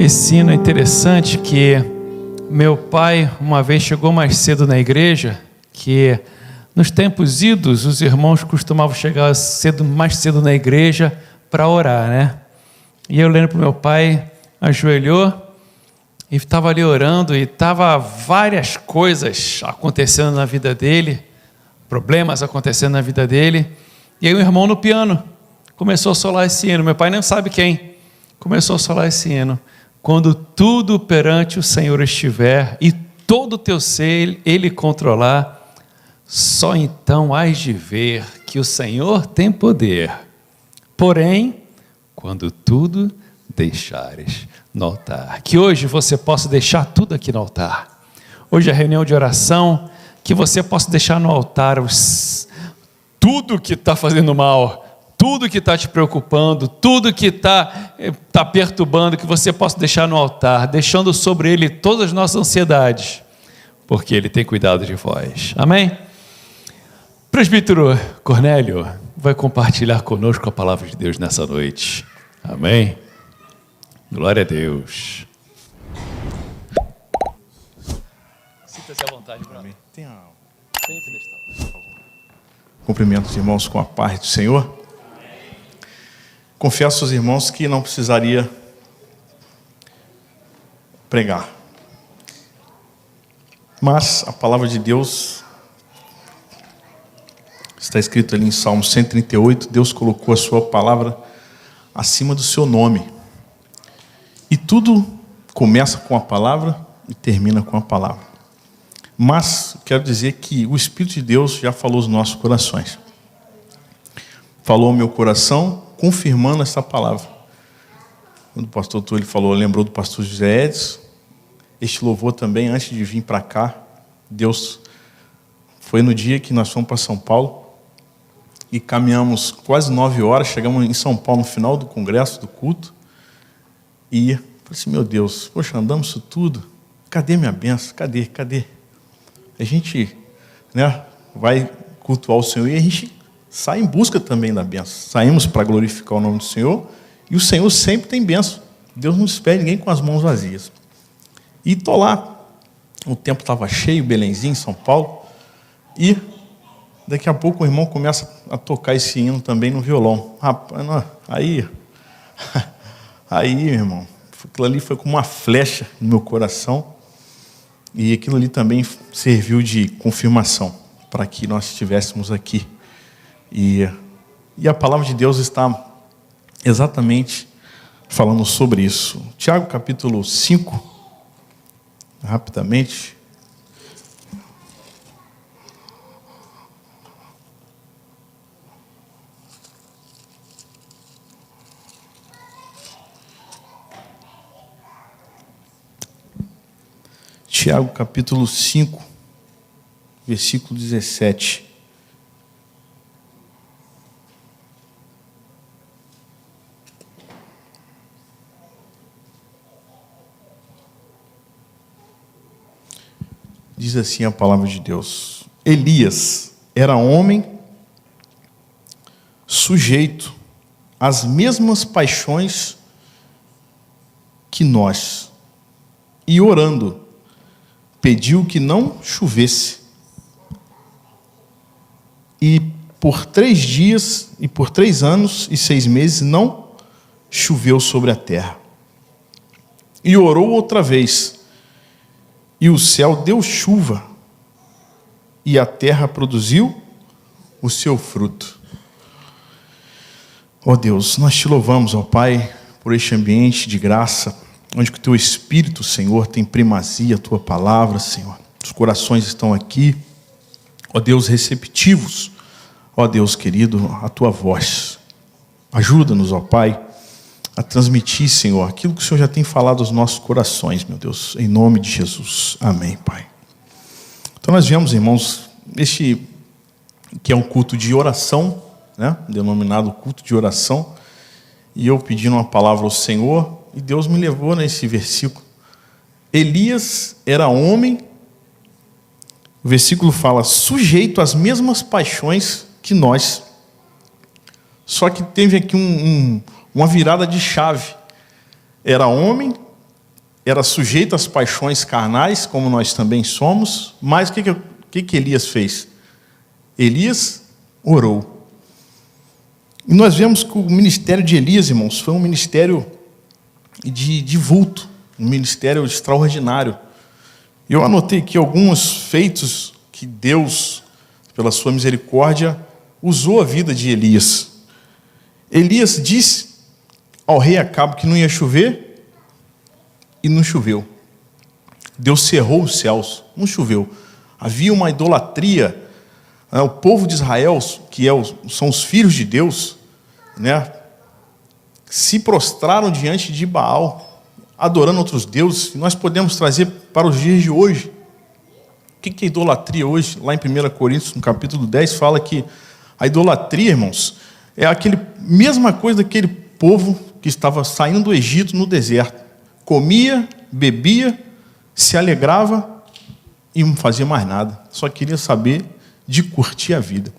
Esse hino é interessante que meu pai uma vez chegou mais cedo na igreja, que nos tempos idos os irmãos costumavam chegar mais cedo na igreja para orar, né? E eu lembro para o meu pai, ajoelhou e estava ali orando e estava várias coisas acontecendo na vida dele, problemas acontecendo na vida dele, e aí o irmão no piano começou a solar esse hino, meu pai não sabe quem, começou a solar esse hino. Quando tudo perante o Senhor estiver e todo o teu ser Ele controlar, só então hás de ver que o Senhor tem poder. Porém, quando tudo deixares no altar. Que hoje você possa deixar tudo aqui no altar. Hoje é reunião de oração, que você possa deixar no altar tudo que está fazendo mal, tudo que está te preocupando, tudo que está perturbando, que você possa deixar no altar, deixando sobre Ele todas as nossas ansiedades, porque Ele tem cuidado de vós. Amém? Presbítero Cornélio vai compartilhar conosco a palavra de Deus nessa noite. Amém? Glória a Deus. Sinta-se à vontade, brother. Cumprimento os irmãos com a paz do Senhor. Confesso aos irmãos que não precisaria pregar, mas a palavra de Deus está escrito ali em Salmo 138, Deus colocou a sua palavra acima do seu nome, e tudo começa com a palavra e termina com a palavra. Mas quero dizer que o Espírito de Deus já falou aos nossos corações, falou ao meu coração, confirmando essa palavra. Quando o pastor Túlio falou, lembrou do pastor José Edson, este louvor também, antes de vir para cá, Deus, foi no dia que nós fomos para São Paulo, e caminhamos quase 9 horas, chegamos em São Paulo no final do congresso, do culto, e falei assim, meu Deus, poxa, andamos isso tudo, cadê minha bênção? Cadê? A gente, vai cultuar o Senhor e a gente sai em busca também da bênção. Saímos para glorificar o nome do Senhor, e o Senhor sempre tem bênção. Deus não espera ninguém com as mãos vazias. E estou lá, o tempo estava cheio, Belenzinho, em São Paulo, e daqui a pouco o irmão começa a tocar esse hino também no violão. Rapaz, aí, meu irmão, aquilo ali foi como uma flecha no meu coração, e aquilo ali também serviu de confirmação para que nós estivéssemos aqui. E a palavra de Deus está exatamente falando sobre isso. Tiago capítulo 5, rapidamente. Tiago capítulo 5, versículo 17. Diz assim a palavra de Deus: Elias era homem sujeito às mesmas paixões que nós, e orando, pediu que não chovesse. E por 3 dias e por 3 anos e 6 meses não choveu sobre a terra. E orou outra vez, e o céu deu chuva, e a terra produziu o seu fruto. Ó Deus, nós te louvamos, ó Pai, por este ambiente de graça, onde o teu Espírito, Senhor, tem primazia, a tua palavra, Senhor. Os corações estão aqui, ó Deus, receptivos, ó Deus querido, a tua voz. Ajuda-nos, ó Pai, a transmitir, Senhor, aquilo que o Senhor já tem falado aos nossos corações, meu Deus, em nome de Jesus. Amém, Pai. Então nós viemos, irmãos, este que é um culto de oração, denominado culto de oração, e eu pedindo uma palavra ao Senhor, e Deus me levou nesse versículo. Elias era homem, o versículo fala, sujeito às mesmas paixões que nós, só que teve aqui uma virada de chave. Era homem, era sujeito às paixões carnais, como nós também somos, mas o que Elias fez? Elias orou. E nós vemos que o ministério de Elias, irmãos, foi um ministério de vulto, um ministério extraordinário. Eu anotei aqui alguns feitos que Deus, pela sua misericórdia, usou a vida de Elias. Elias disse ao rei Acabe que não ia chover, e não choveu. Deus cerrou os céus, não choveu. Havia uma idolatria. O povo de Israel, que são os filhos de Deus, né, se prostraram diante de Baal, adorando outros deuses. Nós podemos trazer para os dias de hoje. O que é idolatria hoje? Lá em 1 Coríntios, no capítulo 10, fala que a idolatria, irmãos, é mesma coisa daquele povo que estava saindo do Egito no deserto. Comia, bebia, se alegrava e não fazia mais nada. Só queria saber de curtir a vida.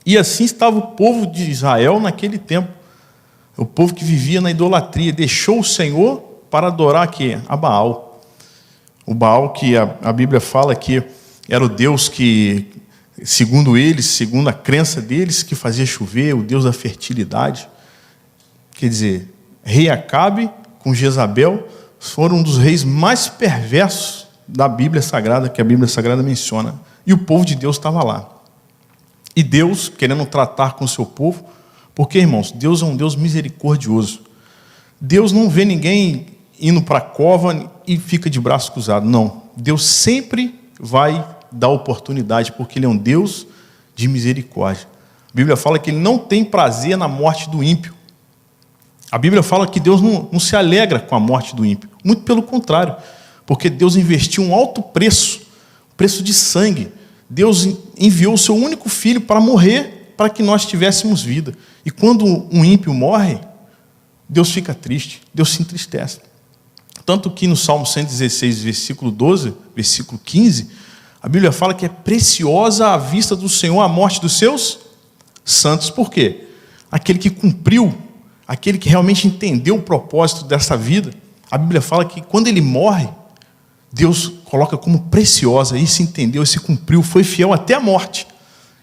E assim estava o povo de Israel naquele tempo. O povo que vivia na idolatria, deixou o Senhor para adorar a Baal. O Baal que a Bíblia fala que era o Deus que, segundo eles, segundo a crença deles, que fazia chover, o Deus da fertilidade. Quer dizer, rei Acabe com Jezabel foram um dos reis mais perversos da Bíblia Sagrada, que a Bíblia Sagrada menciona. E o povo de Deus estava lá. E Deus querendo tratar com o seu povo, porque, irmãos, Deus é um Deus misericordioso. Deus não vê ninguém indo para a cova e fica de braço cruzado. Não. Deus sempre vai dar oportunidade, porque Ele é um Deus de misericórdia. A Bíblia fala que Ele não tem prazer na morte do ímpio. A Bíblia fala que Deus não se alegra com a morte do ímpio. Muito pelo contrário, porque Deus investiu um alto preço, preço de sangue. Deus enviou o seu único filho para morrer, para que nós tivéssemos vida. E quando um ímpio morre, Deus fica triste, Deus se entristece. Tanto que no Salmo 116, versículo 12, versículo 15, a Bíblia fala que é preciosa à vista do Senhor a morte dos seus santos. Por quê? Aquele que cumpriu, aquele que realmente entendeu o propósito dessa vida, a Bíblia fala que quando ele morre, Deus coloca como preciosa, e se entendeu, e se cumpriu, foi fiel até a morte,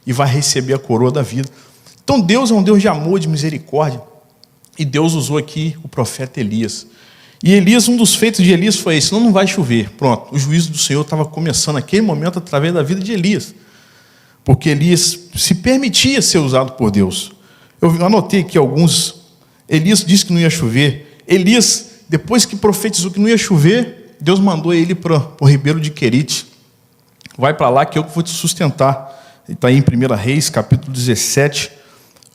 e vai receber a coroa da vida. Então Deus é um Deus de amor, de misericórdia, e Deus usou aqui o profeta Elias. E Elias, um dos feitos de Elias foi esse: não vai chover. Pronto, o juízo do Senhor estava começando naquele momento através da vida de Elias, porque Elias se permitia ser usado por Deus. Eu anotei aqui alguns. Elias disse que não ia chover. Elias, depois que profetizou que não ia chover, Deus mandou ele para o ribeiro de Querite. Vai para lá que eu vou te sustentar. Está aí em 1 Reis, capítulo 17,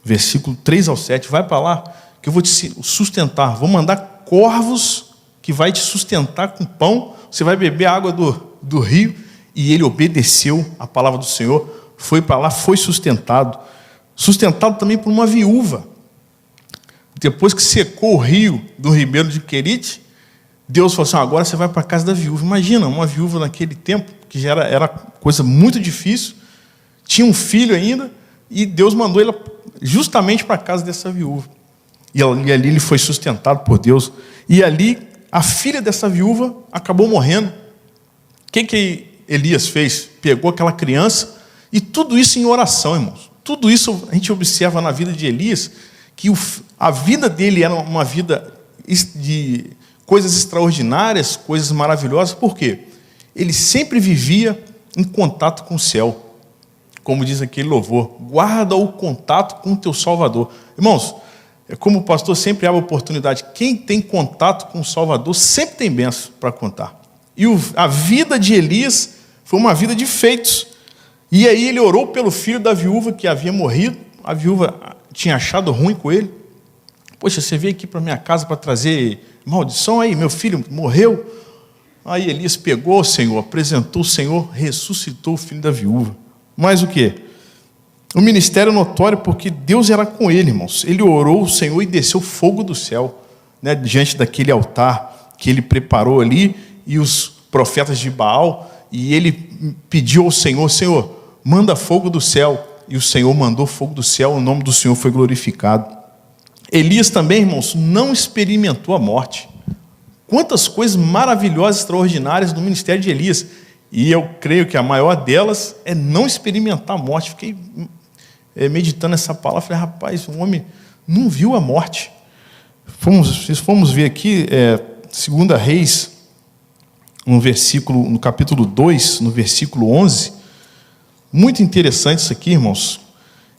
versículo 3 ao 7. Vai para lá que eu vou te sustentar. Vou mandar corvos que vai te sustentar com pão. Você vai beber a água do rio. E ele obedeceu a palavra do Senhor. Foi para lá, foi sustentado. Sustentado também por uma viúva. Depois que secou o rio do ribeiro de Querite, Deus falou assim: agora você vai para a casa da viúva. Imagina, uma viúva naquele tempo, que já era coisa muito difícil, tinha um filho ainda, e Deus mandou ela justamente para a casa dessa viúva. E ali ele foi sustentado por Deus. E ali a filha dessa viúva acabou morrendo. O que Elias fez? Pegou aquela criança, e tudo isso em oração, irmãos. Tudo isso a gente observa na vida de Elias, que a vida dele era uma vida de coisas extraordinárias, coisas maravilhosas. Por quê? Ele sempre vivia em contato com o céu. Como diz aquele louvor: guarda o contato com o teu Salvador. Irmãos, como o pastor sempre abre a oportunidade, quem tem contato com o Salvador sempre tem bênção para contar. E a vida de Elias foi uma vida de feitos. E aí ele orou pelo filho da viúva que havia morrido. A viúva tinha achado ruim com ele. Poxa, você veio aqui para minha casa para trazer maldição aí, meu filho morreu. Aí Elias pegou o Senhor, apresentou o Senhor, ressuscitou o filho da viúva. Mas o quê? O ministério notório, porque Deus era com ele, irmãos. Ele orou o Senhor e desceu fogo do céu, né, diante daquele altar que ele preparou ali, e os profetas de Baal, e ele pediu ao Senhor: Senhor, manda fogo do céu. E o Senhor mandou fogo do céu, o nome do Senhor foi glorificado. Elias também, irmãos, não experimentou a morte. Quantas coisas maravilhosas, extraordinárias no ministério de Elias. E eu creio que a maior delas é não experimentar a morte. Fiquei meditando essa palavra, falei, rapaz, o homem não viu a morte. Fomos ver aqui, 2 Reis, no capítulo 2, no versículo 11, muito interessante isso aqui, irmãos.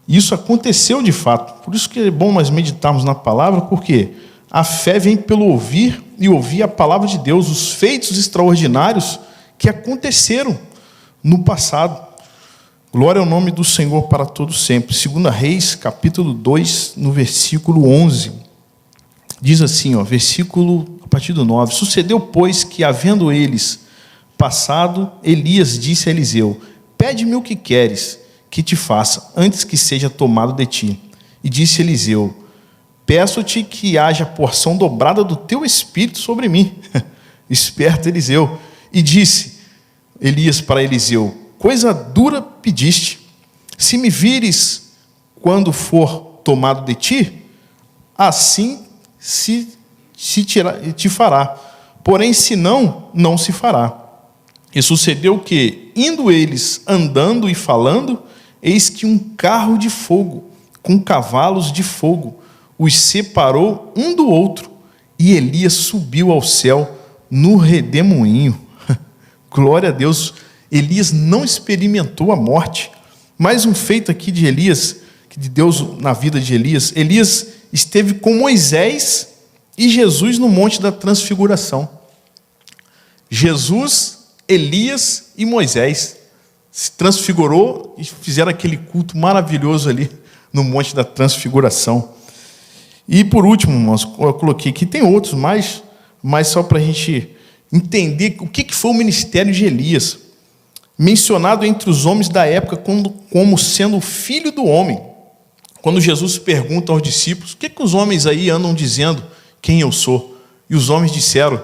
Isso aconteceu de fato. Por isso que é bom nós meditarmos na palavra, porque a fé vem pelo ouvir e ouvir a palavra de Deus, os feitos extraordinários que aconteceram no passado. Glória ao nome do Senhor para todos sempre. 2 Reis, capítulo 2, no versículo 11. Diz assim, versículo a partir do 9. Sucedeu, pois, que, havendo eles passado, Elias disse a Eliseu: pede-me o que queres que te faça, antes que seja tomado de ti. E disse Eliseu: peço-te que haja porção dobrada do teu espírito sobre mim. Esperto Eliseu. E disse Elias para Eliseu: coisa dura pediste. Se me vires quando for tomado de ti, assim te fará. Porém, se não, não se fará. E sucedeu que, indo eles andando e falando, eis que um carro de fogo, com cavalos de fogo, os separou um do outro, e Elias subiu ao céu no redemoinho. Glória a Deus. Elias não experimentou a morte. Mais um feito aqui de Elias, de Deus na vida de Elias. Elias esteve com Moisés e Jesus no Monte da Transfiguração. Jesus, Elias e Moisés se transfigurou e fizeram aquele culto maravilhoso ali no Monte da Transfiguração. E por último, irmãos, eu coloquei aqui, tem outros, mas só para a gente entender o que foi o ministério de Elias, mencionado entre os homens da época como sendo o filho do homem. Quando Jesus pergunta aos discípulos: o que os homens aí andam dizendo quem eu sou? E os homens disseram: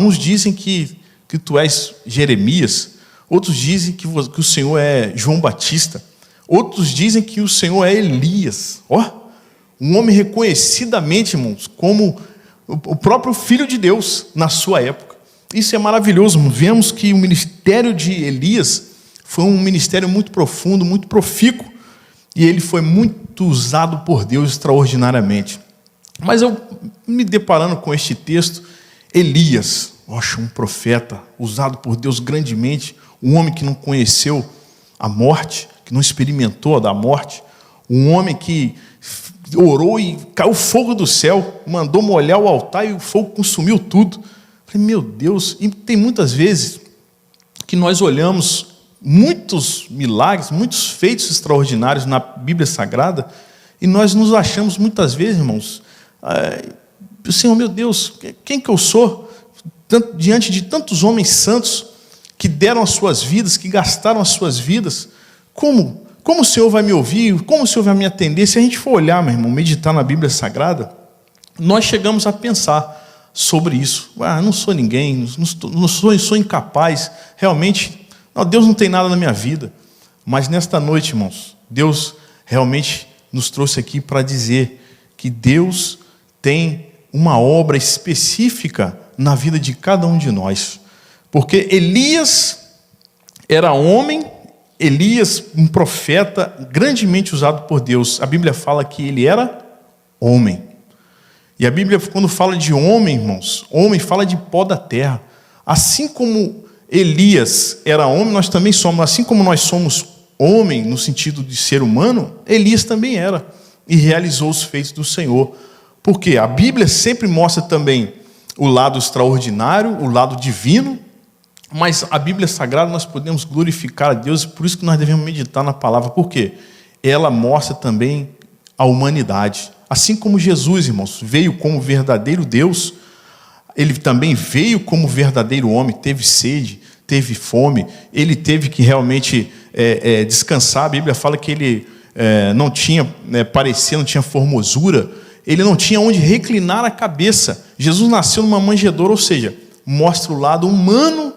uns dizem que tu és Jeremias, outros dizem que o Senhor é João Batista, outros dizem que o Senhor é Elias. Um homem reconhecidamente, irmãos, como o próprio Filho de Deus na sua época. Isso é maravilhoso. Vemos que o ministério de Elias foi um ministério muito profundo, muito profícuo, e ele foi muito usado por Deus extraordinariamente. Mas eu me deparando com este texto, Elias, um profeta usado por Deus grandemente, um homem que não conheceu a morte, que não experimentou a da morte, um homem que orou e caiu fogo do céu, mandou molhar o altar e o fogo consumiu tudo. Falei, meu Deus. E tem muitas vezes que nós olhamos muitos milagres, muitos feitos extraordinários na Bíblia Sagrada, e nós nos achamos muitas vezes, irmãos, Senhor, meu Deus, quem que eu sou diante de tantos homens santos que deram as suas vidas, que gastaram as suas vidas? Como o Senhor vai me ouvir? Como o Senhor vai me atender? Se a gente for olhar, meu irmão, meditar na Bíblia Sagrada, nós chegamos a pensar sobre isso. Não sou ninguém, sou incapaz. Realmente, Deus não tem nada na minha vida. Mas nesta noite, irmãos, Deus realmente nos trouxe aqui para dizer que Deus tem uma obra específica na vida de cada um de nós. Porque Elias era homem, Elias, um profeta grandemente usado por Deus. A Bíblia fala que ele era homem. E a Bíblia, quando fala de homem, irmãos, homem fala de pó da terra. Assim como Elias era homem, nós também somos. Assim como nós somos homem no sentido de ser humano, Elias também era. E realizou os feitos do Senhor. Porque a Bíblia sempre mostra também o lado extraordinário, o lado divino, mas a Bíblia Sagrada nós podemos glorificar a Deus, e por isso que nós devemos meditar na palavra. Por quê? Ela mostra também a humanidade. Assim como Jesus, irmãos, veio como verdadeiro Deus, ele também veio como verdadeiro homem, teve sede, teve fome, ele teve que realmente descansar. A Bíblia fala que ele não tinha parecer, não tinha formosura, ele não tinha onde reclinar a cabeça. Jesus nasceu numa manjedoura, ou seja, mostra o lado humano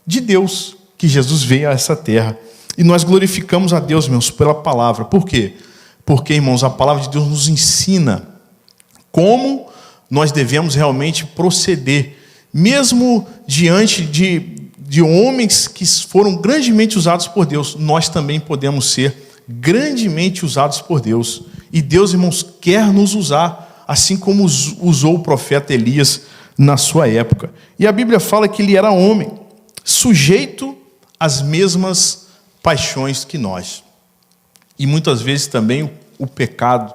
de Deus, que Jesus veio a essa terra. E nós glorificamos a Deus, irmãos, pela palavra. Por quê? Porque, irmãos, a palavra de Deus nos ensina como nós devemos realmente proceder mesmo diante de homens que foram grandemente usados por Deus, nós também podemos ser grandemente usados por Deus. E Deus, irmãos, quer nos usar, assim como usou o profeta Elias na sua época. E a Bíblia fala que ele era homem, sujeito às mesmas paixões que nós. E muitas vezes também o pecado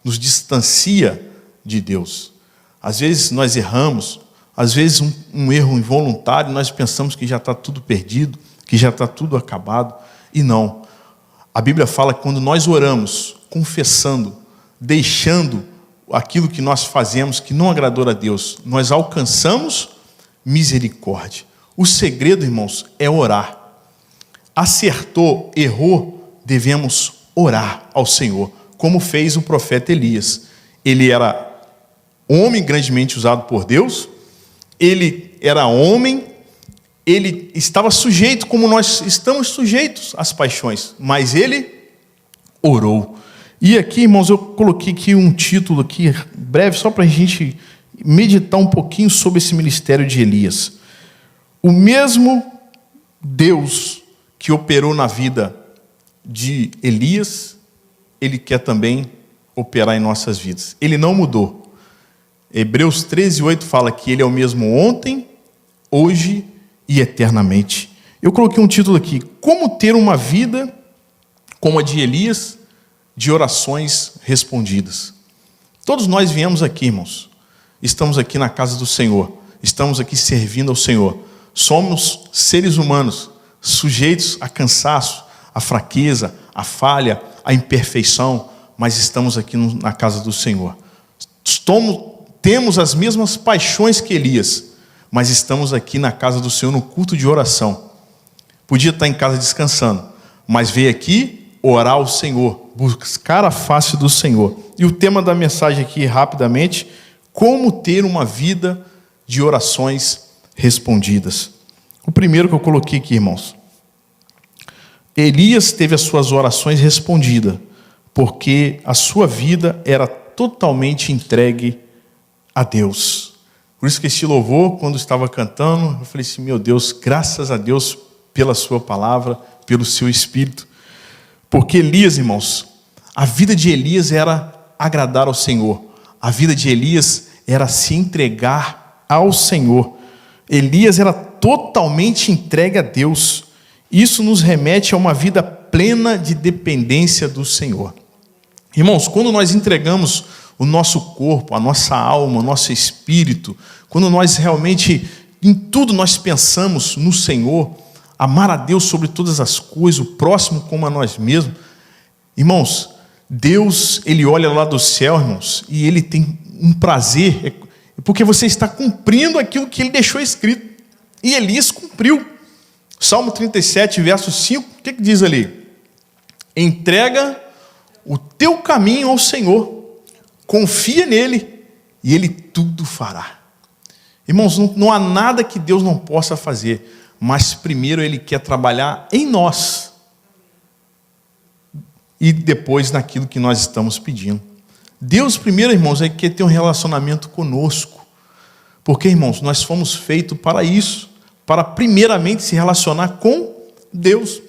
nos distancia de Deus. Às vezes nós erramos, às vezes um erro involuntário, nós pensamos que já está tudo perdido, que já está tudo acabado, e não. A Bíblia fala que quando nós oramos, confessando, deixando aquilo que nós fazemos que não agradou a Deus, nós alcançamos misericórdia. O segredo, irmãos, é orar. Acertou, errou, devemos orar ao Senhor, como fez o profeta Elias. Ele era homem grandemente usado por Deus, ele era homem, ele estava sujeito, como nós estamos sujeitos às paixões, mas ele orou. E aqui, irmãos, eu coloquei aqui um título aqui, breve, só para a gente meditar um pouquinho sobre esse ministério de Elias. O mesmo Deus que operou na vida de Elias, ele quer também operar em nossas vidas. Ele não mudou. Hebreus 13:8 fala que ele é o mesmo ontem, hoje e eternamente. Eu coloquei um título aqui: como ter uma vida como a de Elias, de orações respondidas. Todos nós viemos aqui, irmãos. Estamos aqui na casa do Senhor. Estamos aqui servindo ao Senhor. Somos seres humanos, sujeitos a cansaço, a fraqueza, a falha, a imperfeição, mas estamos aqui na casa do Senhor. Temos as mesmas paixões que Elias, mas estamos aqui na casa do Senhor no culto de oração. Podia estar em casa descansando, mas veio aqui orar ao Senhor, buscar a face do Senhor. E o tema da mensagem aqui, rapidamente: como ter uma vida de orações respondidas. O primeiro que eu coloquei aqui, irmãos: Elias teve as suas orações respondidas, porque a sua vida era totalmente entregue a Deus. Por isso que esse louvor, quando estava cantando, eu falei assim: meu Deus, graças a Deus pela sua palavra, pelo seu Espírito. Porque Elias, irmãos, a vida de Elias era agradar ao Senhor. A vida de Elias era se entregar ao Senhor. Elias era totalmente entregue a Deus. Isso nos remete a uma vida plena de dependência do Senhor. Irmãos, quando nós entregamos o nosso corpo, a nossa alma, o nosso espírito, quando nós realmente, em tudo nós pensamos no Senhor, amar a Deus sobre todas as coisas, o próximo como a nós mesmos, irmãos, Deus, Ele olha lá do céu, irmãos, e Ele tem um prazer, porque você está cumprindo aquilo que Ele deixou escrito. E Elias cumpriu. Salmo 37, verso 5, o que diz ali? Entrega o teu caminho ao Senhor, confia nele, e Ele tudo fará. Irmãos, não há nada que Deus não possa fazer, mas primeiro Ele quer trabalhar em nós, e depois naquilo que nós estamos pedindo. Deus primeiro, irmãos, Ele quer ter um relacionamento conosco, porque, irmãos, nós fomos feitos para isso, para primeiramente se relacionar com Deus.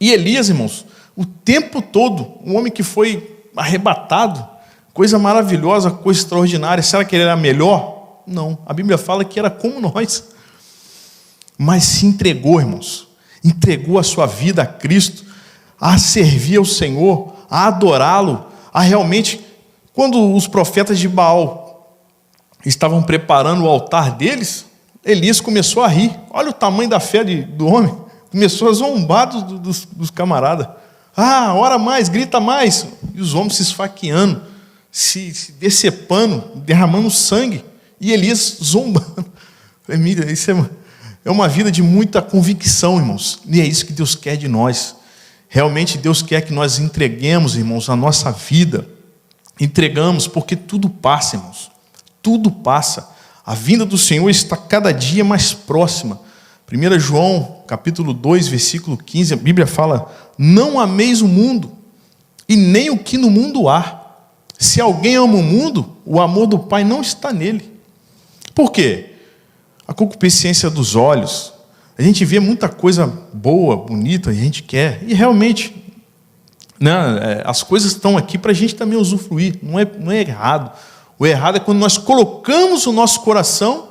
E Elias, irmãos, o tempo todo, um homem que foi arrebatado, coisa maravilhosa, coisa extraordinária. Será que ele era melhor? Não, a Bíblia fala que era como nós, mas se entregou, irmãos, entregou a sua vida a Cristo, a servir ao Senhor, a adorá-lo, a realmente, quando os profetas de Baal estavam preparando o altar deles, Elias começou a rir. Olha o tamanho da fé do homem. Começou a zombar dos camaradas. Ah, ora mais, grita mais. E os homens se esfaqueando, se decepando, derramando sangue. E Elias zombando. Isso é uma vida de muita convicção, irmãos. E é isso que Deus quer de nós. Realmente Deus quer que nós entreguemos, irmãos, a nossa vida. Entregamos, porque tudo passa, irmãos. Tudo passa. A vinda do Senhor está cada dia mais próxima. 1 João, capítulo 2, versículo 15, a Bíblia fala: não ameis o mundo, e nem o que no mundo há. Se alguém ama o mundo, o amor do Pai não está nele. Por quê? a concupiscência dos olhos. A gente vê muita coisa boa, bonita, a gente quer, e realmente, né, as coisas estão aqui para a gente também usufruir, não é errado. O errado é quando nós colocamos o nosso coração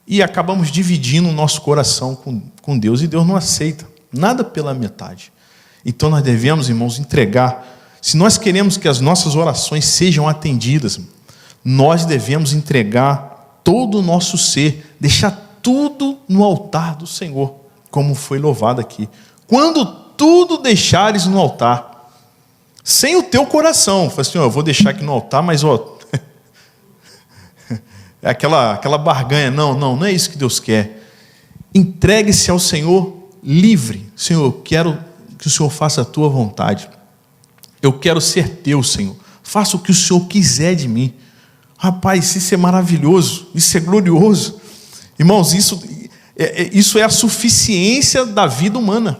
e acabamos dividindo o nosso coração com Deus, e Deus não aceita nada pela metade. Então nós devemos, irmãos, entregar. Se nós queremos que as nossas orações sejam atendidas, nós devemos entregar todo o nosso ser, deixar tudo no altar do Senhor, como foi louvado aqui. Quando tudo deixares no altar, sem o teu coração, fala assim, eu vou deixar aqui no altar, mas é aquela barganha. Não é isso que Deus quer. Entregue-se ao Senhor livre. Senhor, eu quero que o Senhor faça a tua vontade. Eu quero ser teu, Senhor. Faça o que o Senhor quiser de mim. Rapaz, isso é maravilhoso, isso é glorioso. Irmãos, isso é a suficiência da vida humana.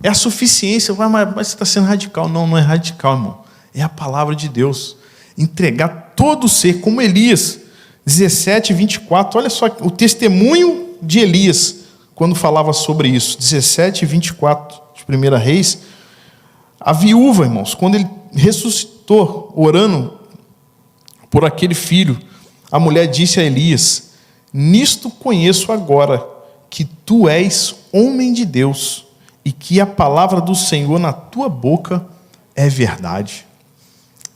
É a suficiência. Mas você está sendo radical. Não é radical, irmão. É a palavra de Deus. Entregar todo o ser, como Elias. 17, 24. Olha só o testemunho de Elias, quando falava sobre isso. 17, 24 de 1 Reis. A viúva, irmãos, quando ele ressuscitou, orando por aquele filho, a mulher disse a Elias: nisto conheço agora que tu és homem de Deus e que a palavra do Senhor na tua boca é verdade.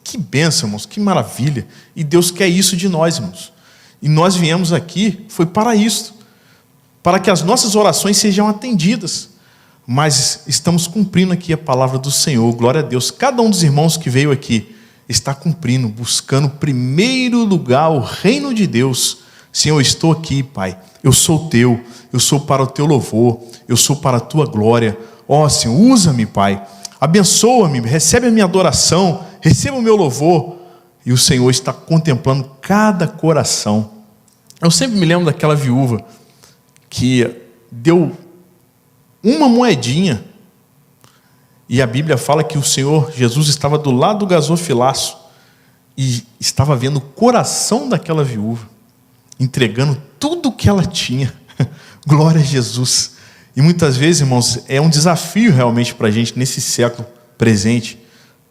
Que bênção, irmãos, que maravilha. E Deus quer isso de nós, irmãos. E nós viemos aqui, foi para isso, para que as nossas orações sejam atendidas. Mas estamos cumprindo aqui a palavra do Senhor, glória a Deus. Cada um dos irmãos que veio aqui está cumprindo, buscando primeiro lugar o reino de Deus. Senhor, eu estou aqui, Pai, eu sou teu, eu sou para o teu louvor, eu sou para a tua glória. Ó Senhor, usa-me, Pai, abençoa-me, recebe a minha adoração, receba o meu louvor. E o Senhor está contemplando cada coração. Eu sempre me lembro daquela viúva que deu uma moedinha, e a Bíblia fala que o Senhor Jesus estava do lado do gasofilaço e estava vendo o coração daquela viúva, entregando tudo o que ela tinha. Glória a Jesus. E muitas vezes, irmãos, é um desafio realmente para a gente nesse século presente.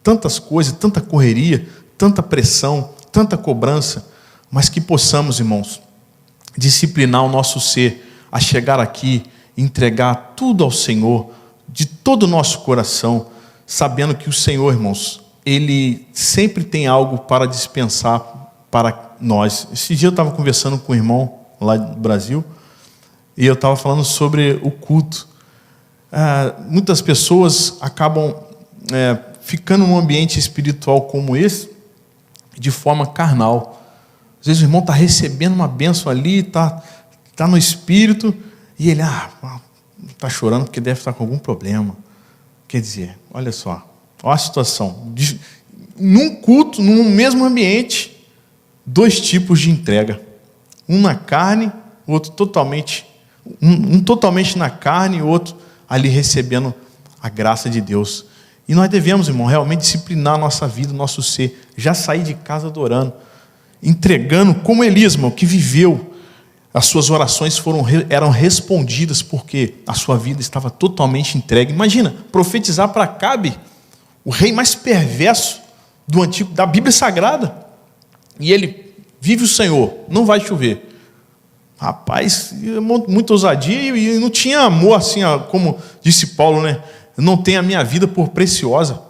Tantas coisas, tanta correria, tanta pressão, tanta cobrança, mas que possamos, irmãos, disciplinar o nosso ser a chegar aqui, entregar tudo ao Senhor, de todo o nosso coração, sabendo que o Senhor, irmãos, Ele sempre tem algo para dispensar para nós. Esse dia eu estava conversando com um irmão lá do Brasil, e eu estava falando sobre o culto. Muitas pessoas acabam ficando num ambiente espiritual como esse, de forma carnal. Às vezes o irmão está recebendo uma bênção ali, está no espírito, e ele está chorando porque deve estar com algum problema. Quer dizer, olha só, olha a situação. Num culto, num mesmo ambiente, dois tipos de entrega. Um na carne, o outro totalmente, um totalmente na carne e o outro ali recebendo a graça de Deus. E nós devemos, irmão, realmente disciplinar a nossa vida, o nosso ser, já sair de casa adorando, entregando, como Elias, irmão, que viveu. As suas orações eram respondidas porque a sua vida estava totalmente entregue. Imagina, profetizar para Acabe, o rei mais perverso da Bíblia Sagrada. E ele, vive o Senhor, não vai chover. Rapaz, muita ousadia, e não tinha amor, assim, como disse Paulo, né? Não tenho a minha vida por preciosa.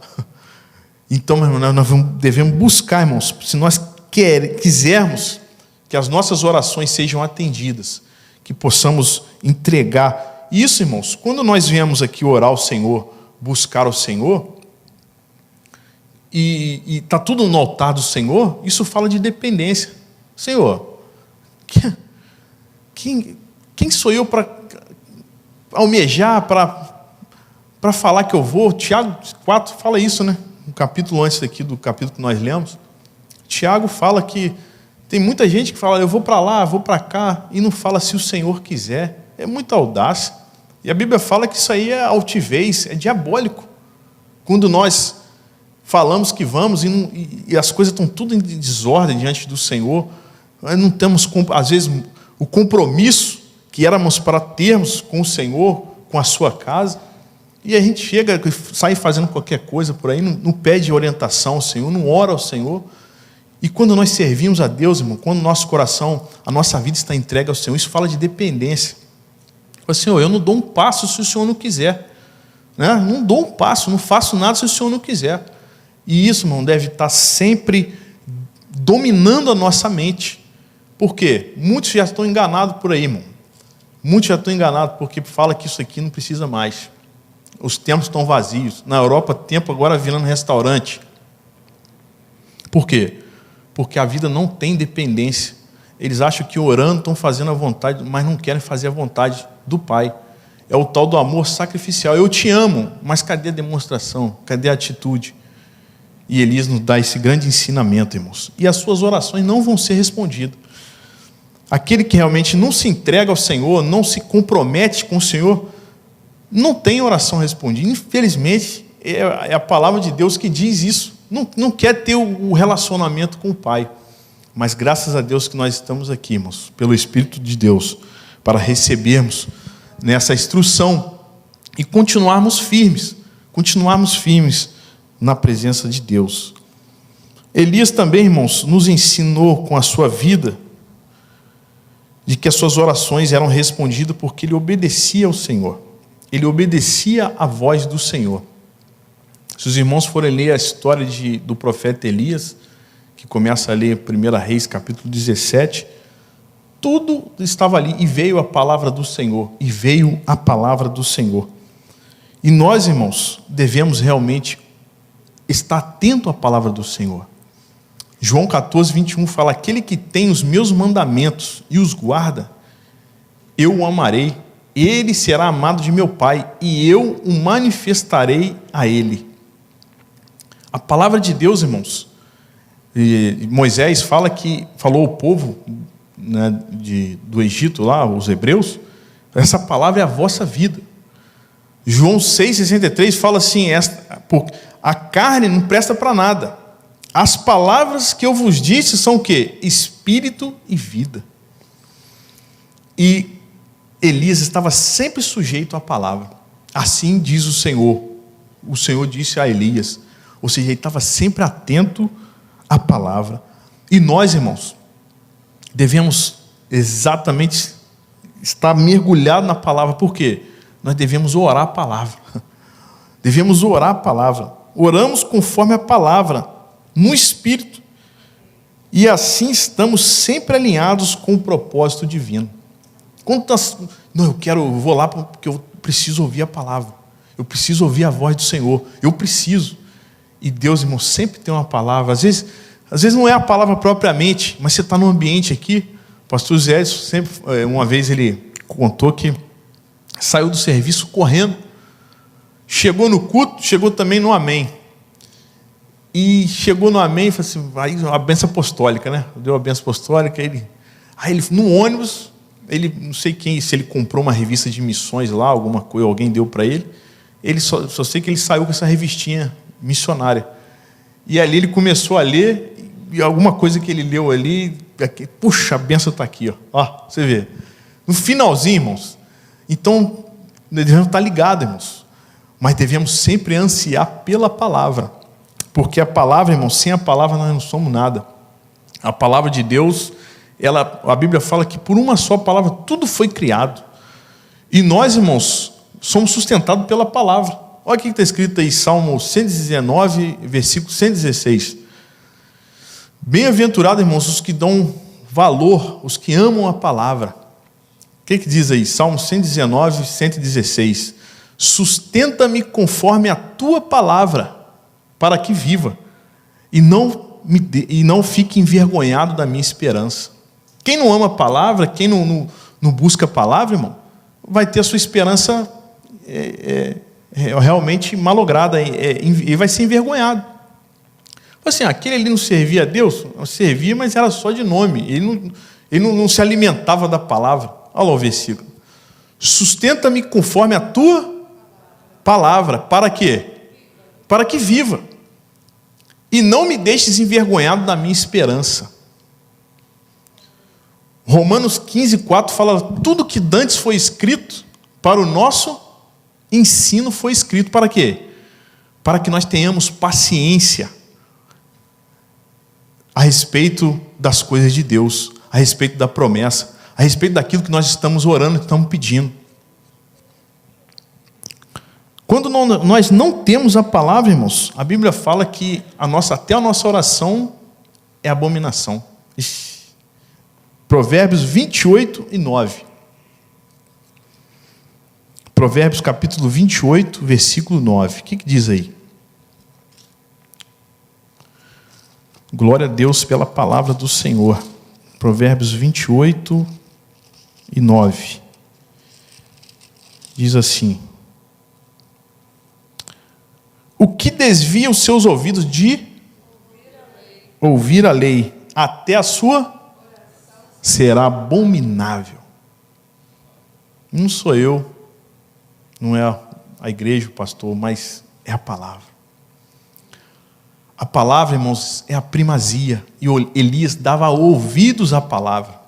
Então, meu irmão, nós devemos buscar, irmãos, se nós quisermos que as nossas orações sejam atendidas, que possamos entregar. Isso, irmãos, quando nós viemos aqui orar ao Senhor, buscar o Senhor, e está tudo no altar do Senhor, isso fala de dependência. Senhor, quem sou eu para almejar, para falar que eu vou? Tiago 4 fala isso, né? Um capítulo antes daqui do capítulo que nós lemos. Tiago fala que tem muita gente que fala, eu vou para lá, vou para cá, e não fala se o Senhor quiser. É muita audácia. E a Bíblia fala que isso aí é altivez, é diabólico. Quando nós falamos que vamos e as coisas estão tudo em desordem diante do Senhor, nós não temos, às vezes, o compromisso que éramos para termos com o Senhor, com a sua casa, e a gente chega, sai fazendo qualquer coisa por aí, não pede orientação ao Senhor, não ora ao Senhor. E quando nós servimos a Deus, irmão, quando o nosso coração, a nossa vida está entregue ao Senhor, isso fala de dependência. Fala, Senhor, eu não dou um passo se o Senhor não quiser. Né? Não dou um passo, não faço nada se o Senhor não quiser. E isso, irmão, deve estar sempre dominando a nossa mente. Por quê? Muitos já estão enganados por aí, irmão. Muitos já estão enganados porque fala que isso aqui não precisa mais. Os templos estão vazios. Na Europa, tempo agora virando restaurante. Por quê? Porque a vida não tem dependência. Eles acham que orando estão fazendo a vontade, mas não querem fazer a vontade do Pai. É o tal do amor sacrificial. Eu te amo, mas cadê a demonstração? Cadê a atitude? E Elias nos dá esse grande ensinamento, irmãos. E as suas orações não vão ser respondidas. Aquele que realmente não se entrega ao Senhor, não se compromete com o Senhor, não tem oração respondida. Infelizmente, é a palavra de Deus que diz isso. Não quer ter o relacionamento com o Pai. Mas graças a Deus que nós estamos aqui, irmãos, pelo Espírito de Deus, para recebermos nessa instrução e continuarmos firmes na presença de Deus. Elias também, irmãos, nos ensinou com a sua vida de que as suas orações eram respondidas porque ele obedecia ao Senhor. Ele obedecia à voz do Senhor. Se os irmãos forem ler a história do profeta Elias, que começa a ler 1 Reis, capítulo 17, tudo estava ali, e veio a palavra do Senhor, E nós, irmãos, devemos realmente estar atento à palavra do Senhor. João 14, 21 fala, aquele que tem os meus mandamentos e os guarda, eu o amarei, ele será amado de meu Pai, e eu o manifestarei a ele. A palavra de Deus, irmãos, Moisés falou ao povo, né, do Egito lá, os hebreus, essa palavra é a vossa vida. João 6,63 fala assim, a carne não presta para nada, as palavras que eu vos disse são o quê? Espírito e vida. E Elias estava sempre sujeito à palavra, assim diz o Senhor disse a Elias, ou seja, ele estava sempre atento à palavra. E nós, irmãos, devemos exatamente estar mergulhados na palavra. Por quê? Nós devemos orar a palavra. Devemos orar a palavra. Oramos conforme a palavra, no Espírito. E assim estamos sempre alinhados com o propósito divino. Eu vou lá porque eu preciso ouvir a palavra. Eu preciso ouvir a voz do Senhor. Eu preciso. E Deus, irmão, sempre tem uma palavra. Às vezes não é a palavra propriamente, mas você está num ambiente aqui. O pastor Zé, uma vez ele contou que saiu do serviço correndo, chegou no culto, chegou também no amém. E chegou no amém, falou assim, aí a benção apostólica, né? Deu a benção apostólica, aí ele no ônibus, não sei se ele comprou uma revista de missões lá, alguma coisa, alguém deu para ele. Ele só sei que ele saiu com essa revistinha missionária. E ali ele começou a ler, e alguma coisa que ele leu ali, puxa, a benção está aqui, ó, você vê. No finalzinho, irmãos, então, devemos estar ligados, irmãos, mas devemos sempre ansiar pela palavra, porque a palavra, irmãos, sem a palavra nós não somos nada. A palavra de Deus, a Bíblia fala que por uma só palavra tudo foi criado, e nós, irmãos, somos sustentados pela palavra. Olha o que está escrito aí, Salmo 119, versículo 116. Bem-aventurados, irmãos, os que dão valor, os que amam a palavra. O que diz aí? Salmo 119, 116. Sustenta-me conforme a tua palavra, para que viva, e não fique envergonhado da minha esperança. Quem não ama a palavra, quem não busca a palavra, irmão, vai ter a sua esperança realmente malograda, e vai ser envergonhado. Assim, aquele ali não servia a Deus? Servia, mas era só de nome, ele não se alimentava da palavra. Olha lá o versículo. Sustenta-me conforme a tua palavra. Para quê? Para que viva. E não me deixes envergonhado da minha esperança. Romanos 15:4 fala: tudo que dantes foi escrito para o nosso ensino foi escrito para quê? Para que nós tenhamos paciência a respeito das coisas de Deus, a respeito da promessa, a respeito daquilo que nós estamos orando, que estamos pedindo. Quando nós não temos a palavra, irmãos, a Bíblia fala que até a nossa oração é abominação. Provérbios 28:9. Provérbios capítulo 28, versículo 9. O que diz aí? Glória a Deus pela palavra do Senhor. Provérbios 28:9. Diz assim: o que desvia os seus ouvidos de ouvir a lei, até a sua será abominável. Não sou eu, não é a igreja, o pastor, mas é a palavra. A palavra, irmãos, é a primazia. E Elias dava ouvidos à palavra.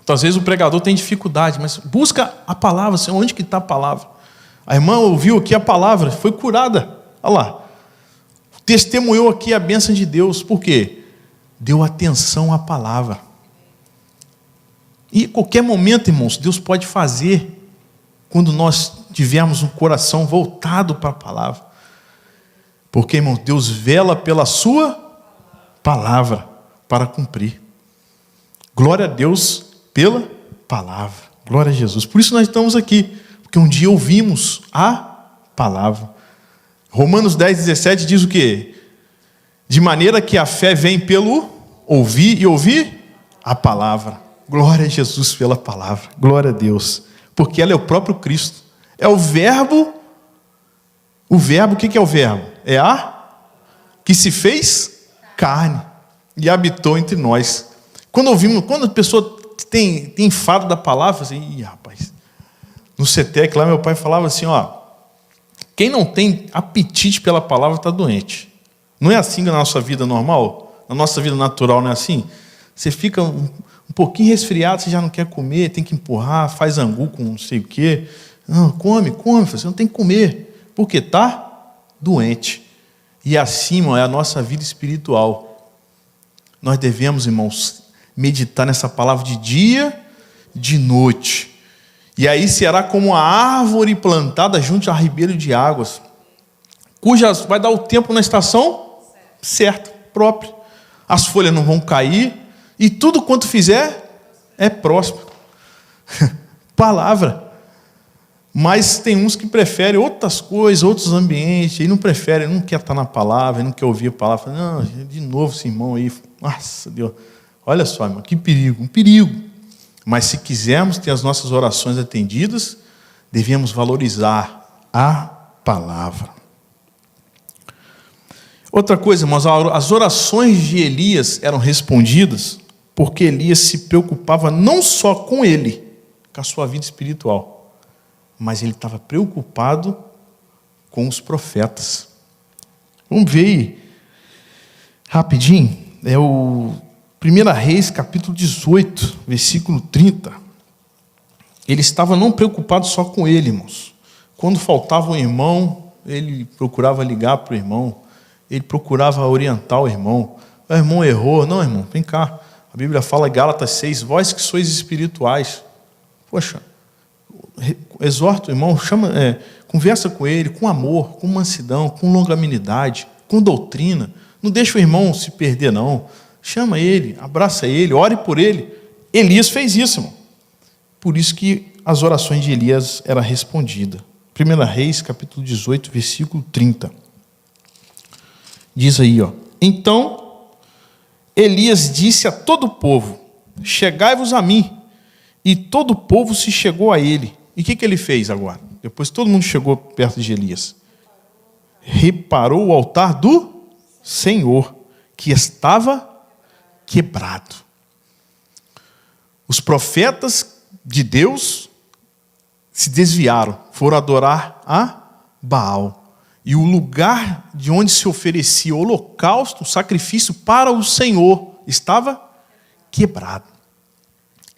Então, às vezes o pregador tem dificuldade, mas busca a palavra, Senhor, onde que está a palavra? A irmã ouviu aqui a palavra, foi curada. Olha lá. Testemunhou aqui a bênção de Deus. Por quê? Deu atenção à palavra. E a qualquer momento, irmãos, Deus pode fazer, quando nós tivermos um coração voltado para a palavra. Porque, irmãos, Deus vela pela sua palavra para cumprir. Glória a Deus pela palavra. Glória a Jesus. Por isso nós estamos aqui, porque um dia ouvimos a palavra. Romanos 10:17 diz o quê? De maneira que a fé vem pelo ouvir e ouvir a palavra. Glória a Jesus pela palavra. Glória a Deus. Porque ela é o próprio Cristo. É o verbo. O verbo, o que é o verbo? É a que se fez carne e habitou entre nós. Quando a pessoa tem enfado da palavra, assim, rapaz, no CETEC lá meu pai falava assim, quem não tem apetite pela palavra está doente. Não é assim na nossa vida normal? Na nossa vida natural não é assim? Você fica um pouquinho resfriado, você já não quer comer, tem que empurrar, faz angu com não sei o quê. Não, come, você não tem que comer. Por quê? Está doente. E assim, irmão, é a nossa vida espiritual. Nós devemos, irmãos, meditar nessa palavra de dia, de noite. E aí será como a árvore plantada junto a ribeiro de águas, cujas vai dar o tempo na estação certa, própria. As folhas não vão cair, e tudo quanto fizer é próspero. Palavra. Mas tem uns que preferem outras coisas, outros ambientes, e não preferem, não quer estar na palavra, não quer ouvir a palavra. Não, de novo esse irmão aí, nossa Deus, olha só, irmão, que perigo, um perigo. Mas se quisermos ter as nossas orações atendidas, devemos valorizar a palavra. Outra coisa, irmãos, as orações de Elias eram respondidas porque Elias se preocupava não só com ele, com a sua vida espiritual, mas ele estava preocupado com os profetas. Vamos ver aí, rapidinho, é o 1 Reis, capítulo 18, versículo 30. Ele estava não preocupado só com ele, irmãos. Quando faltava um irmão, ele procurava ligar para o irmão, ele procurava orientar o irmão. O irmão errou. Não, irmão, vem cá. A Bíblia fala em Gálatas 6, vós que sois espirituais. Poxa, exorta o irmão, conversa com ele, com amor, com mansidão, com longanimidade, com doutrina. Não deixa o irmão se perder, não. Chama ele, abraça ele, ore por ele. Elias fez isso, irmão. Por isso que as orações de Elias eram respondidas. 1 Reis, capítulo 18, versículo 30. Diz aí, então Elias disse a todo o povo, chegai-vos a mim. E todo o povo se chegou a ele. E o que ele fez agora? Depois todo mundo chegou perto de Elias. Reparou o altar do Senhor, que estava quebrado. Os profetas de Deus se desviaram, foram adorar a Baal. E o lugar de onde se oferecia o holocausto, o sacrifício para o Senhor, estava quebrado.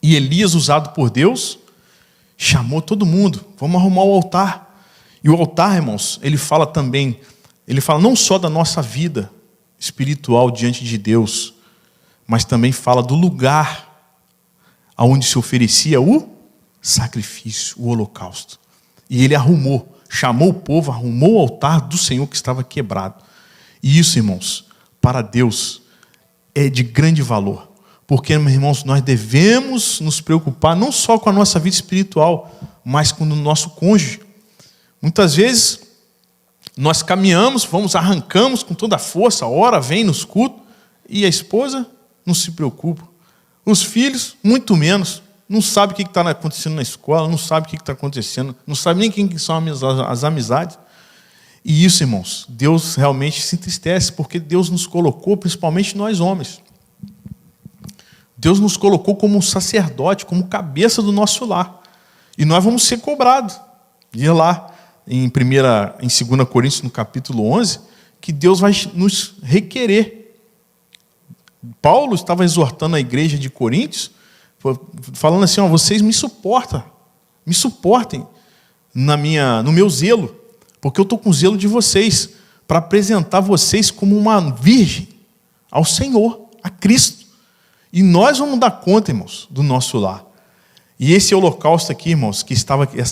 E Elias, usado por Deus, chamou todo mundo. Vamos arrumar o altar. E o altar, irmãos, ele fala não só da nossa vida espiritual diante de Deus, mas também fala do lugar aonde se oferecia o sacrifício, o holocausto. E ele chamou o povo, arrumou o altar do Senhor que estava quebrado. E isso, irmãos, para Deus é de grande valor. Porque, meus irmãos, nós devemos nos preocupar não só com a nossa vida espiritual, mas com o nosso cônjuge. Muitas vezes, nós caminhamos, arrancamos com toda a força, a hora vem nos cultos, e a esposa não se preocupa. Os filhos, muito menos. Não sabe o que está acontecendo na escola, não sabe o que está acontecendo, não sabe nem quem são as amizades. E isso, irmãos, Deus realmente se entristece, porque Deus nos colocou, principalmente nós homens. Deus nos colocou como um sacerdote, como cabeça do nosso lar. E nós vamos ser cobrados. E lá, em 2 Coríntios, no capítulo 11, que Deus vai nos requerer. Paulo estava exortando a igreja de Coríntios, falando assim, vocês me suportem no meu zelo, porque eu estou com zelo de vocês, para apresentar vocês como uma virgem ao Senhor, a Cristo. E nós vamos dar conta, irmãos, do nosso lar. E esse holocausto aqui, irmãos,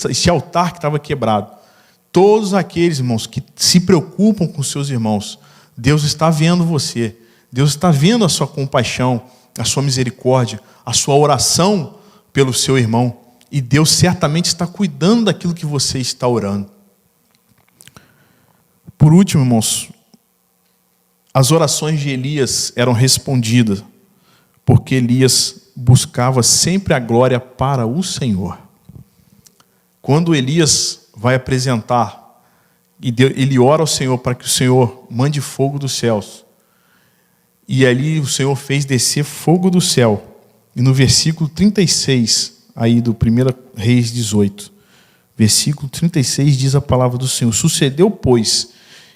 esse altar que estava quebrado, todos aqueles, irmãos, que se preocupam com seus irmãos, Deus está vendo você, Deus está vendo a sua compaixão, a sua misericórdia, a sua oração pelo seu irmão. E Deus certamente está cuidando daquilo que você está orando. Por último, irmãos, as orações de Elias eram respondidas, porque Elias buscava sempre a glória para o Senhor. Quando Elias vai apresentar, ele ora ao Senhor para que o Senhor mande fogo dos céus. E ali o Senhor fez descer fogo do céu. E no versículo 36, aí do 1 Reis 18, versículo 36 diz a palavra do Senhor: sucedeu, pois,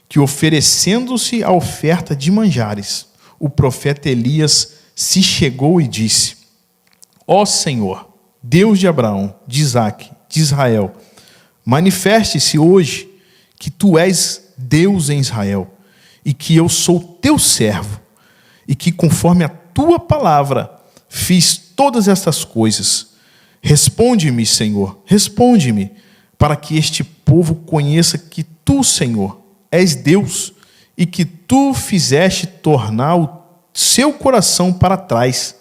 que oferecendo-se a oferta de manjares, o profeta Elias se chegou e disse: ó Senhor, Deus de Abraão, de Isaque, de Israel, manifeste-se hoje que tu és Deus em Israel, e que eu sou teu servo, e que conforme a tua palavra fiz todas estas coisas. Responde-me, Senhor, responde-me, para que este povo conheça que tu, Senhor, és Deus, e que tu fizeste tornar o seu coração para trás.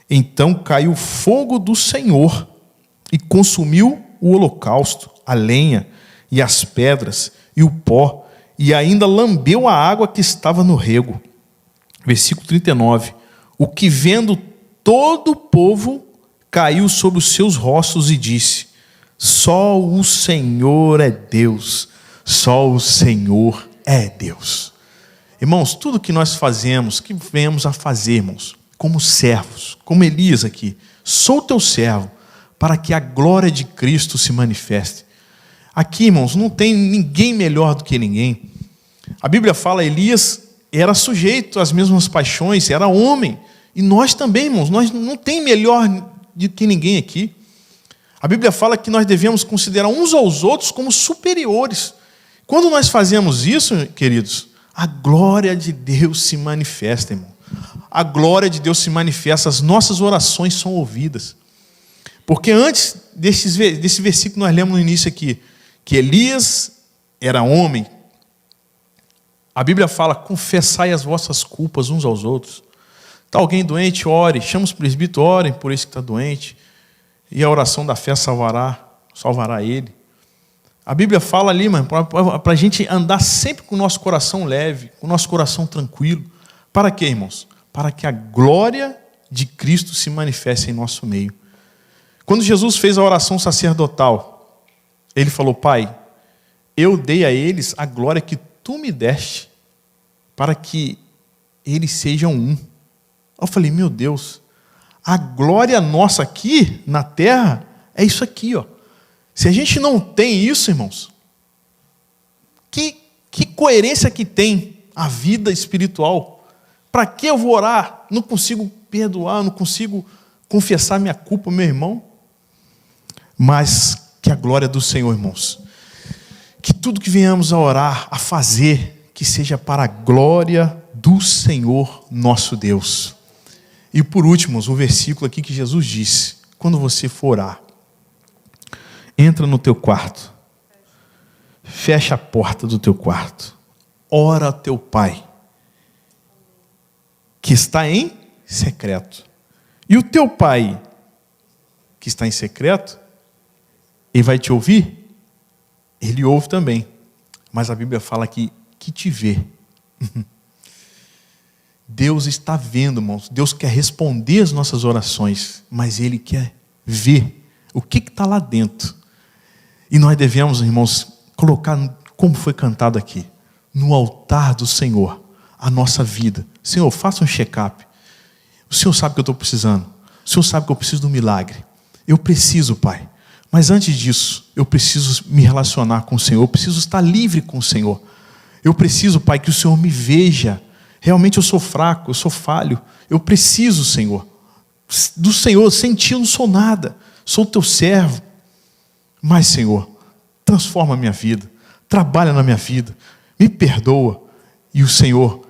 Então caiu fogo do Senhor e consumiu o holocausto, a lenha e as pedras e o pó, e ainda lambeu a água que estava no rego. Versículo 39. O que vendo todo o povo caiu sobre os seus rostos e disse: só o Senhor é Deus, só o Senhor é Deus. Irmãos, tudo que nós fazemos, que venhamos a fazer, irmãos, como servos, como Elias aqui, sou teu servo, para que a glória de Cristo se manifeste. Aqui, irmãos, não tem ninguém melhor do que ninguém. A Bíblia fala, Elias era sujeito às mesmas paixões, era homem. E nós também, irmãos, nós não tem melhor do que ninguém aqui. A Bíblia fala que nós devemos considerar uns aos outros como superiores. Quando nós fazemos isso, queridos, a glória de Deus se manifesta, irmão. A glória de Deus se manifesta, as nossas orações são ouvidas. Porque antes desse versículo nós lemos no início aqui, que Elias era homem. A Bíblia fala, confessai as vossas culpas uns aos outros. Está alguém doente, ore. Chama os presbíteros, orem por esse que está doente. E a oração da fé salvará ele. A Bíblia fala ali, mano, para a gente andar sempre com o nosso coração leve, com o nosso coração tranquilo. Para quê, irmãos? Para que a glória de Cristo se manifeste em nosso meio. Quando Jesus fez a oração sacerdotal, ele falou: Pai, eu dei a eles a glória que tu me deste, para que eles sejam um. Eu falei: meu Deus, a glória nossa aqui na terra é isso aqui, ó. Se a gente não tem isso, irmãos, que coerência que tem a vida espiritual? Para que eu vou orar? Não consigo perdoar, não consigo confessar minha culpa, meu irmão, mas que a glória do Senhor, irmãos, que tudo que venhamos a orar, a fazer, que seja para a glória do Senhor nosso Deus. E por último, um versículo aqui que Jesus disse: quando você for orar, entra no teu quarto, fecha a porta do teu quarto, ora ao teu Pai, que está em secreto. E o teu Pai, que está em secreto, ele vai te ouvir? Ele ouve também. Mas a Bíblia fala que te vê. Deus está vendo, irmãos. Deus quer responder as nossas orações, mas Ele quer ver o que está lá dentro. E nós devemos, irmãos, colocar, como foi cantado aqui, no altar do Senhor, a nossa vida. Senhor, faça um check-up. O Senhor sabe que eu estou precisando. O Senhor sabe que eu preciso de um milagre. Eu preciso, Pai. Mas antes disso, eu preciso me relacionar com o Senhor. Eu preciso estar livre com o Senhor. Eu preciso, Pai, que o Senhor me veja. Realmente eu sou fraco, eu sou falho. Eu preciso, Senhor, do Senhor. Sem Ti eu não sou nada. Sou Teu servo. Mas, Senhor, transforma a minha vida. Trabalha na minha vida. Me perdoa. E o Senhor,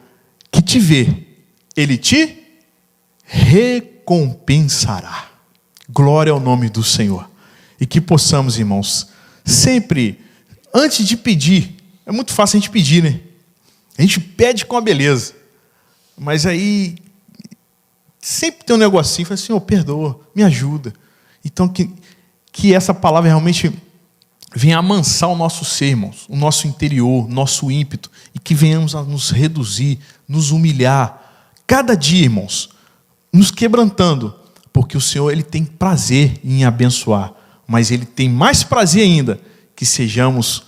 que te vê, Ele te recompensará. Glória ao nome do Senhor. E que possamos, irmãos, sempre, antes de pedir, é muito fácil a gente pedir, né? A gente pede com a beleza. Mas aí, sempre tem um negocinho, fala assim: Senhor, perdoa, me ajuda. Então, que essa palavra realmente venha amansar o nosso ser, irmãos, o nosso interior, nosso ímpeto, e que venhamos a nos reduzir, nos humilhar, cada dia, irmãos, nos quebrantando, porque o Senhor, Ele tem prazer em abençoar, mas Ele tem mais prazer ainda que sejamos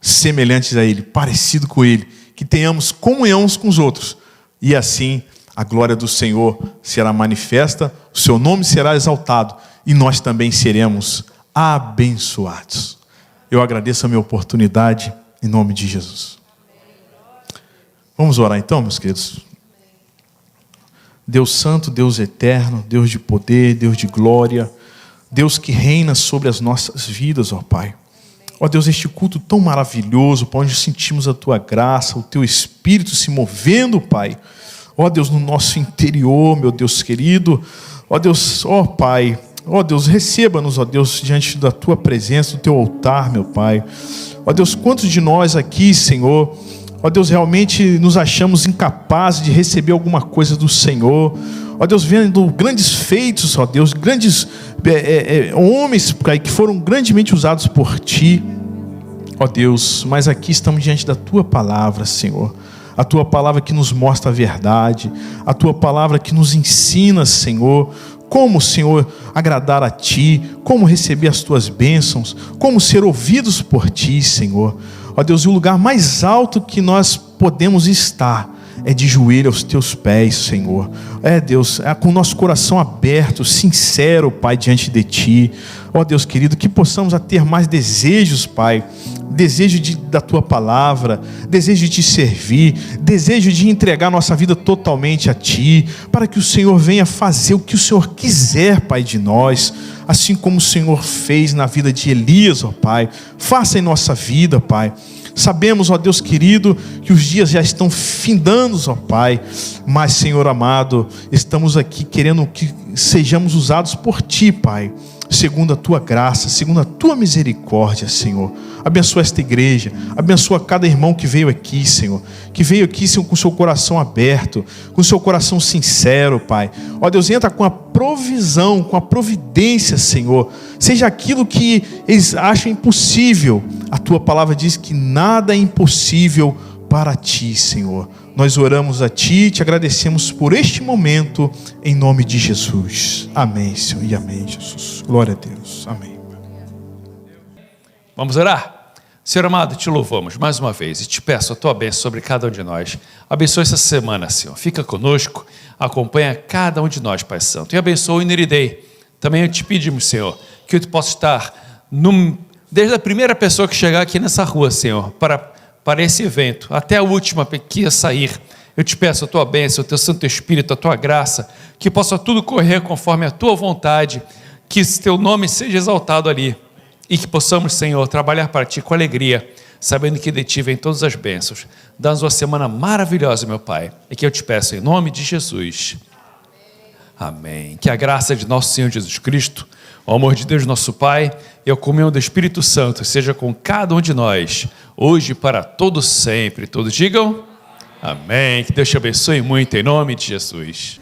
semelhantes a Ele, parecidos com Ele, que tenhamos comunhão uns com os outros, e assim a glória do Senhor será manifesta, o Seu nome será exaltado, e nós também seremos abençoados. Eu agradeço a minha oportunidade, em nome de Jesus. Vamos orar então, meus queridos. Deus santo, Deus eterno, Deus de poder, Deus de glória, Deus que reina sobre as nossas vidas, ó Pai. Ó Deus, este culto tão maravilhoso, Pai, onde sentimos a Tua graça, o Teu Espírito se movendo, Pai. Ó Deus, no nosso interior, meu Deus querido. Ó Deus, ó Pai, ó Deus, receba-nos, ó Deus, diante da Tua presença, do Teu altar, meu Pai. Ó Deus, quantos de nós aqui, Senhor, ó Deus, realmente nos achamos incapazes de receber alguma coisa do Senhor. Ó Deus, vendo grandes feitos, ó Deus, grandes homens que foram grandemente usados por Ti, ó Deus, mas aqui estamos diante da Tua palavra, Senhor. A Tua palavra que nos mostra a verdade, a Tua palavra que nos ensina, Senhor, como, Senhor, agradar a Ti, como receber as Tuas bênçãos, como ser ouvidos por Ti, Senhor. Ó Deus, e o lugar mais alto que nós podemos estar é de joelho aos Teus pés, Senhor. Deus, com o nosso coração aberto, sincero, Pai, diante de Ti. Ó Deus querido, que possamos a ter mais desejos, Pai. Desejo da Tua palavra, desejo de Te servir, desejo de entregar nossa vida totalmente a Ti, para que o Senhor venha fazer o que o Senhor quiser, Pai, de nós. Assim como o Senhor fez na vida de Elias, ó Pai, faça em nossa vida, Pai. Sabemos, ó Deus querido, que os dias já estão findando, ó Pai, mas, Senhor amado, estamos aqui querendo que sejamos usados por Ti, Pai, segundo a Tua graça, segundo a Tua misericórdia, Senhor. Abençoa esta igreja, abençoa cada irmão que veio aqui, Senhor, Senhor, com o seu coração aberto, com o seu coração sincero, Pai. Ó Deus, entra com a provisão, com a providência, Senhor, seja aquilo que eles acham impossível. A Tua palavra diz que nada é impossível para Ti, Senhor. Nós oramos a Ti e Te agradecemos por este momento, em nome de Jesus. Amém, Senhor, e amém, Jesus. Glória a Deus. Amém. Vamos orar? Senhor amado, Te louvamos mais uma vez e Te peço a Tua bênção sobre cada um de nós. Abençoa essa semana, Senhor. Fica conosco, acompanha cada um de nós, Pai Santo. E abençoa o Inner Também Te pedimos, Senhor, que eu possa estar desde a primeira pessoa que chegar aqui nessa rua, Senhor, para esse evento, até a última que ia sair Eu te peço a tua bênção, o teu Santo Espírito, a tua graça, que possa tudo correr conforme a tua vontade, que teu nome seja exaltado ali e que possamos, Senhor, trabalhar para ti com alegria, sabendo que de ti vem todas as bênçãos. Dá-nos uma semana maravilhosa, meu Pai, e que eu te peço em nome de Jesus. Amém. Que a graça de nosso Senhor Jesus Cristo, o amor de Deus nosso Pai e a comunhão do Espírito Santo seja com cada um de nós, hoje e para todo sempre. Todos digam amém. Que Deus te abençoe muito em nome de Jesus.